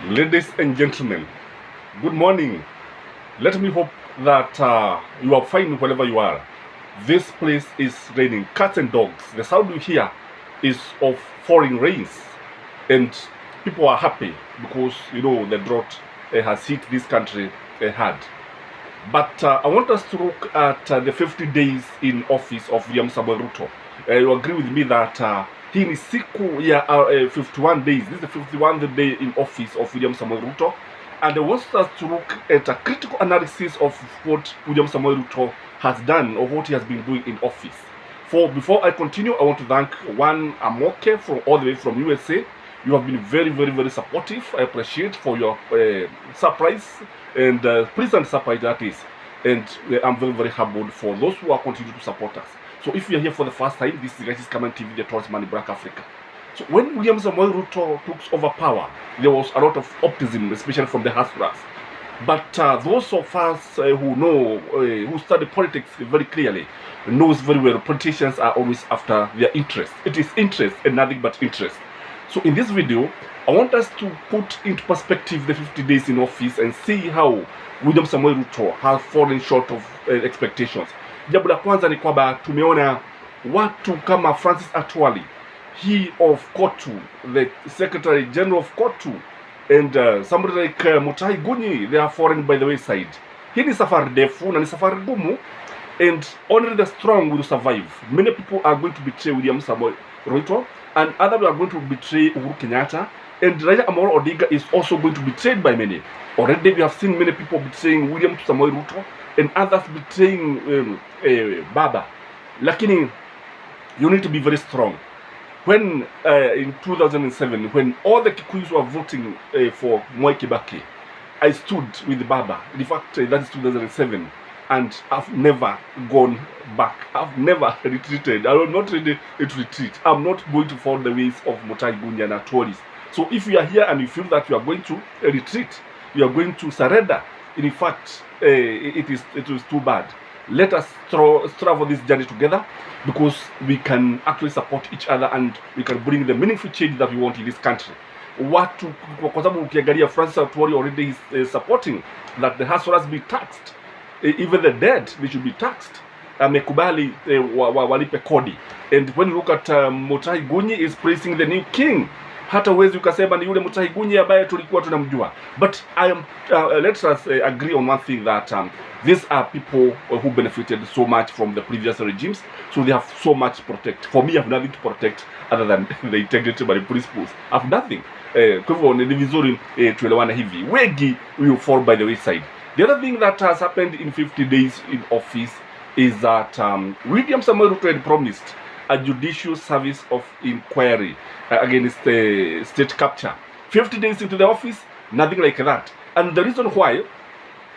Ladies and gentlemen, good morning. Let me hope that you are fine wherever you are. This place is raining cats and dogs. The sound you hear is of falling rains, and people are happy because the drought has hit this country hard. But I want us to look at the 50 days in office of William Samoei Ruto. You agree with me that hii ni siku ya 51 days. This is the 51st day in office of William Samoei Ruto. And I want us to look at a critical analysis of what William Samoei Ruto has done or what he has been doing in office. Before I continue, I want to thank one Amoke from all the way from USA. You have been very, very, very supportive. I appreciate for your surprise and pleasant surprise that is. And I'm very, very humbled for those who are continuing to support us. So if you are here for the first time, this is Guys Coming TV, the Towards Money Black Africa. So when William Samoei Ruto took over power, there was a lot of optimism, especially from the hustlers. But those of us who know, who study politics very clearly, knows very well politicians are always after their interest. It is interest and nothing but interest. So in this video, I want us to put into perspective the 50 days in office and see how William Samoei Ruto has fallen short of expectations. Jambo la kwanza ni kwamba tumeona watu kama Francis Atwali, he of Kotu, the Secretary General of Kotu, and somebody like Mutahi Gunyi, they are fallen by the wayside. Hii ni safari ndefu na ni safari gumu, and only the strong will survive. Many people are going to betray William Samoei Ruto, and others are going to betray Uhuru Kenyatta, and Raila Amolo Odinga is also going to be betrayed by many. Already we have seen many people betraying William Samoei Ruto and others betraying Baba. Lakini you need to be very strong. When in 2007, when all the Kikuyus were voting for Mwai Kibaki, I stood with Baba. In fact, that is 2007, and I've never gone back. I've never retreated. I will not ready to retreat. I'm not going to follow the ways of Mutahi Gunyi and Atwalis. So if you are here and you feel that you are going to retreat, you are going to surrender, in fact, it is too bad. Let us travel this journey together, because we can actually support each other and we can bring the meaningful change that we want in this country. Watu kwa sababu ukiangalia Francis Atwali already is supporting that the hustlers be taxed, even the dead they should be taxed. Amekubali walipe kodi. And when you look at Mutahi Gunyi is praising the new king. Hata uwezi ukasema ni yule Mutahi Gunyi ambaye tulikuwa tunamjua. But let us agree on one thing, that these are people who benefited so much from the previous regimes, so they have so much to protect. For me, I have nothing to protect other than the integrity by the principles. I have nothing. Kwa hivyo ni vizuri tuelewane hivi. Wengi will fall by the wayside. The other thing that has happened in 50 days in office is that William Samoei Ruto had promised a judicial service of inquiry against the state capture. 50 days into the office, nothing like that. And the reason why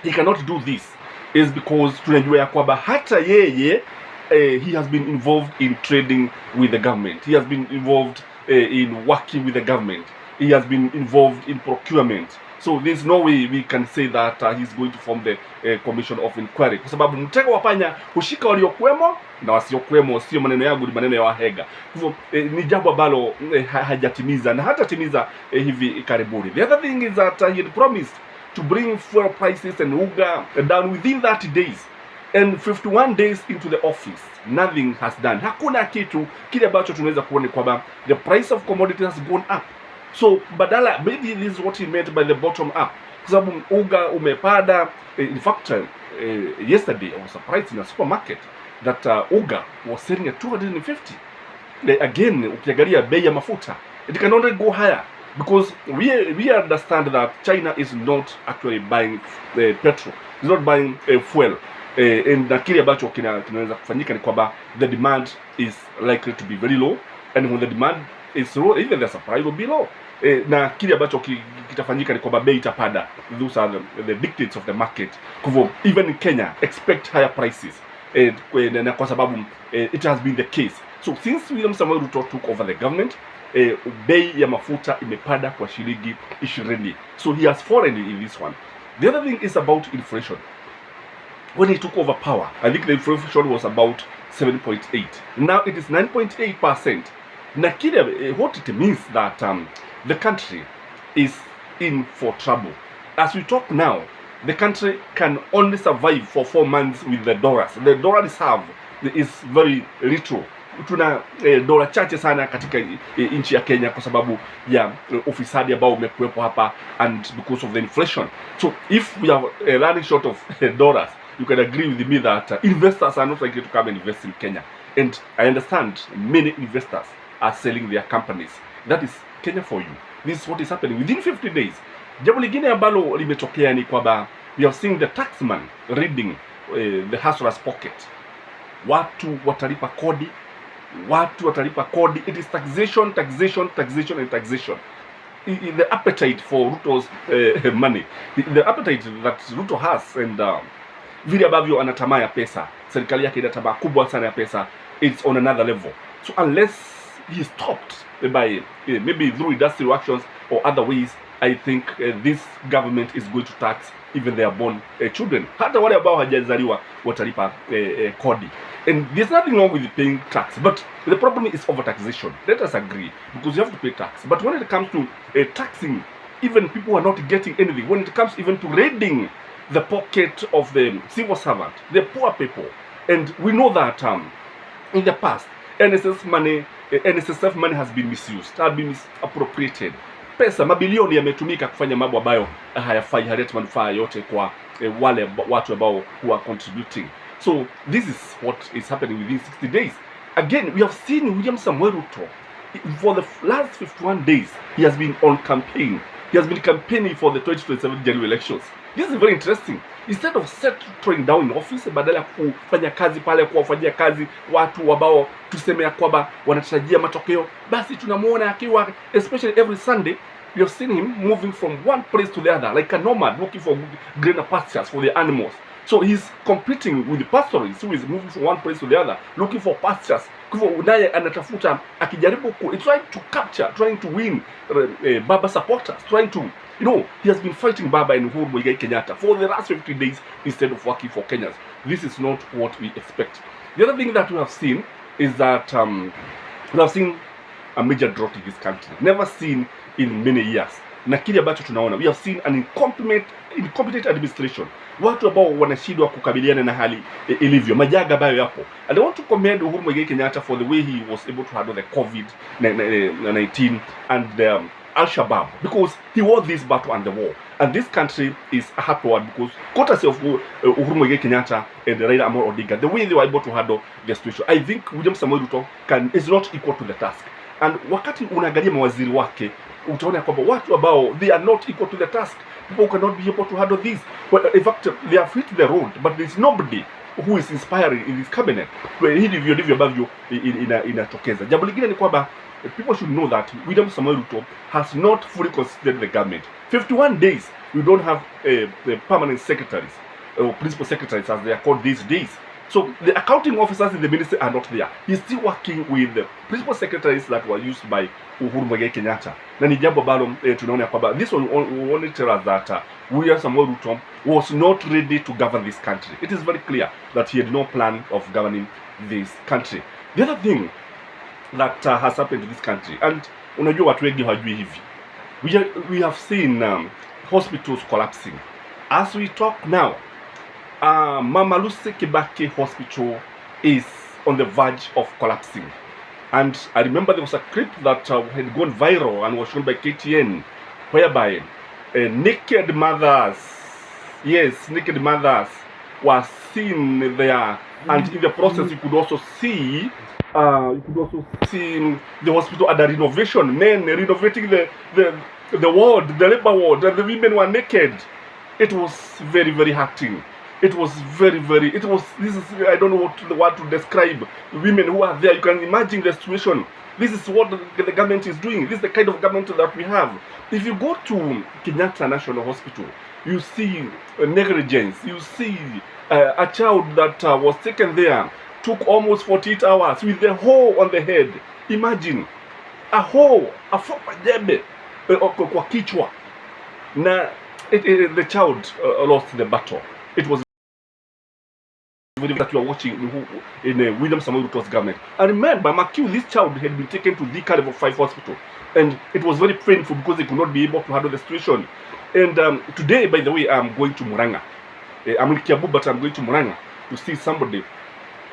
he cannot do this is because tunajua ya kwamba hata yeye he has been involved in trading with the government. He has been involved in working with the government. He has been involved in procurement. So there's no way we can say that he's going to form the commission of inquiry, kwa sababu mtego wa panya hushika waliokuwemo na wasiokuwemo. Sio maneno yangu, ni maneno ya wahega. Hivyo ni jambo ambalo hajatimiza na hatatimiza hivi karibuni. The other thing is that he had promised to bring fuel prices and uga down within 30 days, and 51 days into the office nothing has done. Hakuna kitu kile ambacho tunaweza kuona kwamba the price of commodities has gone up. So badala, maybe this is what he meant by the bottom up, kwa sababu uga umepada. In fact, yesterday I was surprised in a supermarket that uga was selling at 250. Again, ukiangalia bei ya mafuta, it can only go higher, because we understand that China is not actually buying petrol, is not buying fuel, and na kile ambacho kinaweza kufanyika ni kwamba the demand is likely to be very low, and when the demand is low, even the supply will be low. Na kile ambacho kitafanyika ni kwamba bei itapanda. Those are the dictates of the market. Kwa hivyo even in Kenya expect higher prices, na kwa sababu it has been the case. So since William Samoei Ruto took over the government, bei ya mafuta imepanda kwa shilingi 20. So he has fallen in this one. The other thing is about inflation. When he took over power, I think the inflation was about 7.8. Now it is 9.8%. Na kile what it means that the country is in for trouble. As we talk now, the country can only survive for 4 months with the dollars. The dollar reserve is very little. Tuna dola chache sana katika nchi ya Kenya kwa sababu ya ufisadi ambao umekuwepo hapa and because of the inflation. So if we are running short of dollars, you can agree with me that investors are not likely to come and invest in Kenya. And I understand many investors are selling their companies. That is Kenya for you. This is what is happening within 50 days. Jambo lingine ambalo limetokea ni kwamba we have seen the taxman reading the hustler's pocket. Watu watalipa kodi. It is taxation and taxation. The appetite for Ruto's money, the appetite that Ruto has, and vile ambavyo anatamaa ya pesa, serikali yake ina tamaa kubwa sana ya pesa, it's on another level. So unless he stopped by maybe through industrial actions or other ways, I think this government is going to tax even their born children. Hata wale ambao hajazaliwa watalipa kodi. And there's nothing wrong with paying tax, but the problem is overtaxation. Let us agree, because you have to pay tax. But when it comes to taxing, even people who are not getting anything, when it comes even to raiding the pocket of the civil servant, the poor people, and we know that in the past, NSSF money has been misused, has been misappropriated. Pesa mabilioni yametumika kufanya mambo ambayo hayafai, haleti manufaa yote kwa wale watu ambao who are contributing. So this is what is happening within 60 days. Again, we have seen William Samoei Ruto for the last 51 days. He has been on campaign. He has been campaigning for the 2027 general elections. This is very interesting. Instead of settling down in office, badala ya kufanya kazi pale, kuwafanyia kazi watu ambao tuseme ya kwamba wanatarajia matokeo, basi tunamuona akiwa, especially every Sunday, we have seen him moving from one place to the other like a nomad, looking for greener pastures for the animals. So he's competing with the pastoralists who is moving from one place to the other, looking for pastures. Kwa hivyo naye anatafuta, akijaribu trying to capture, trying to win Baba supporters, trying to, he has been fighting Baba and Uhuru Muigai Kenyatta for the last 50 days instead of working for Kenyans. This is not what we expect. The other thing that we have seen is that we have seen a major drought in this country, never seen in many years. Na kile ambacho tunaona, we have seen an incompetent administration. Watu ambao wanashindwa kukabiliana na hali ilivyo, majaga ambayo yapo. And I want to commend Uhuru Muigai Kenyatta for the way he was able to handle the COVID-19 and the Al-Shabaab, because he won this battle and the war. And this country is a happy one because courtesy of Uhuru Muigai Kenyatta and Raila Amolo Odinga, the way they were able to handle the situation, I think William Samoei Ruto is not equal to the task. And wakati unaangalia mawaziri wake, utaona kwamba watu ambao they are not equal to the task. People cannot be able to handle this. Well, in fact, they have hit the road, but there is nobody who is inspiring in this cabinet. Hili ndivyo ambavyo inatokeza. Jambo lingine ni kwamba people should know that William Samoei Ruto has not fully considered the government. 51 days, we don't have the permanent secretaries, or principal secretaries as they are called these days. So the accounting officers in the ministry are not there. He's still working with the principal secretaries that were used by Uhuru Muigai Kenyatta. Na ni jambo ambalo tunaona kwamba this one only tell us that William Samoei Ruto was not ready to govern this country. It is very clear that he had no plan of governing this country. The other thing that has happened to this country, and unajua watu wengi hawajui hivi, we have seen hospitals collapsing. As we talk now, Mama Lucy Kibaki Hospital is on the verge of collapsing. And I remember there was a clip that had gone viral and was shown by KTN, whereby naked mothers were seen there. And in the process, you could also see the hospital under renovation, men renovating the ward, the labor ward, and the women were naked. It was very, very hurting. It was I don't know what to describe. Women who are there, you can imagine the situation. This is what the government is doing. This is the kind of government that we have. If you go to Kenyatta National Hospital, you see negligence. You see a child that was taken there, took almost 48 hours with the hole on the head. Imagine a hole, a jembe kwa kichwa. Na the child lost the battle. It was video that you are watching in William Samoei Ruto's government. And remember, Makiu, this child had been taken to the Level 5 hospital, and it was very painful because they could not be able to handle the situation. And today, by the way, I'm going to Muranga. I'm in Kiabu, but I'm going to Muranga to see somebody.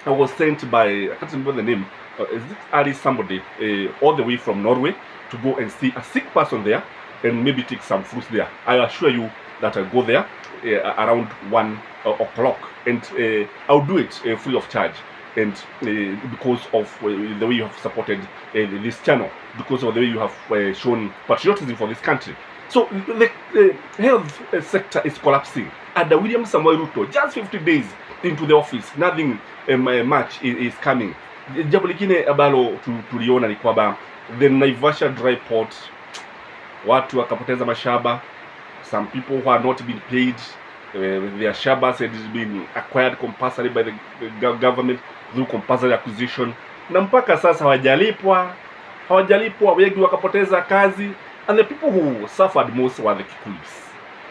I was sent by, I can't remember the name, is it Ali somebody, all the way from Norway to go and see a sick person there and maybe take some fruits there. I assure you that I'll go there around 1 o'clock, and I'll do it free of charge. And because of the way you have supported this channel, because of the way you have shown patriotism for this country. So the health sector is collapsing. Under William Samoei Ruto, just 50 days into the office, nothing much is coming. Jambo lingine ambalo tuliona ni kwamba the Naivasha dry port, watu wakapoteza mashamba. Some people who are not being paid, their shabas had been acquired compulsory by the government through compulsory acquisition, na mpaka sasa hawajalipwa, wengi wakapoteza kazi. And the people who suffered most were the Kikuyus.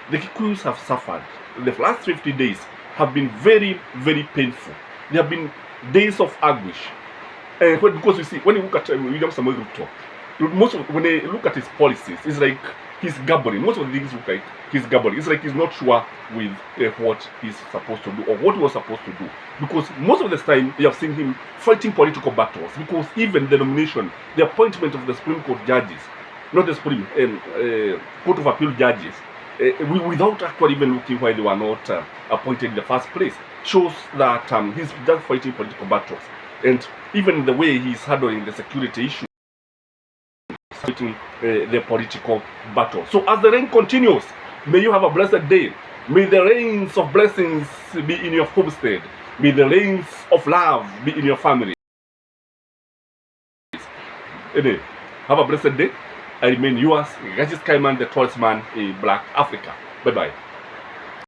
The Kikuyus have suffered. The last 50 days have been very, very painful. There have been days of anguish. Because you see, when you look at William Samoei Ruto, when they look at his policies, it's like he's gabbling. Most of the things look like he's gabbling. It's like he's not sure with what he's supposed to do or what he was supposed to do. Because most of the time, you have seen him fighting political battles. Because even the nomination, the appointment of the Supreme Court judges, not the Supreme Court of Appeal judges, without actually even looking why they were not appointed in the first place, shows that he's just fighting political battles. And even the way he's handling the security issue, fighting the political battle. So as the rain continues, may you have a blessed day. May the rains of blessings be in your homestead. May the rains of love be in your family. Anyway, have a blessed day. I remain yours, Gajis Kaiman, the tallest man in Black Africa. Bye-bye.